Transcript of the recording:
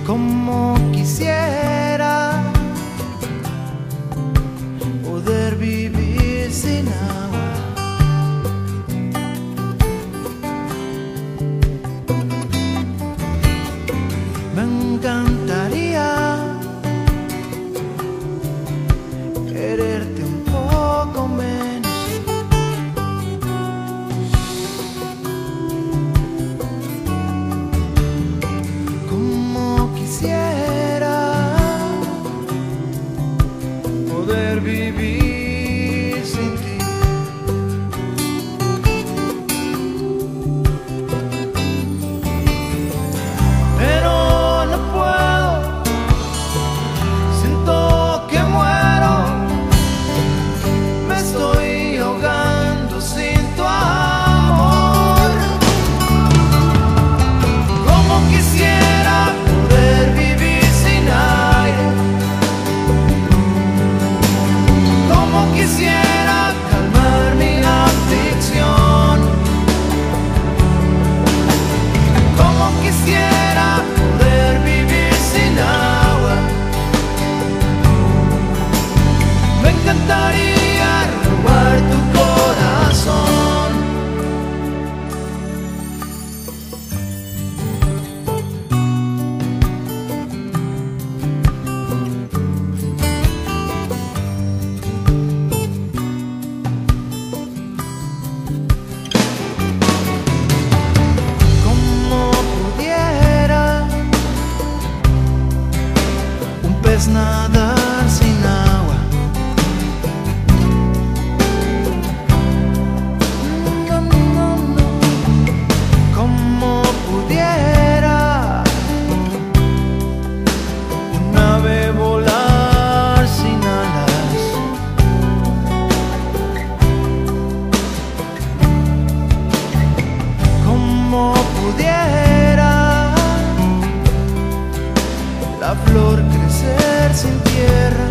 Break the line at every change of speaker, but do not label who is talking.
Como quisiera poder vivir sin agua. Me encantaría quererte un poco menos. Como quisiera poder vivir sin ti. Pero no puedo, siento que muero, me estoy ahogando sin tu amor. Como quisiera poder vivir sin aire, como quisiera calmar mi aflicción, como quisiera poder vivir sin agua. Me encantaría robar tu corazón. Como pudiera un pez nadar sin agua. No, no, no. Como pudiera un ave volar sin alas. Como pudiera la flor crecer sin tierra.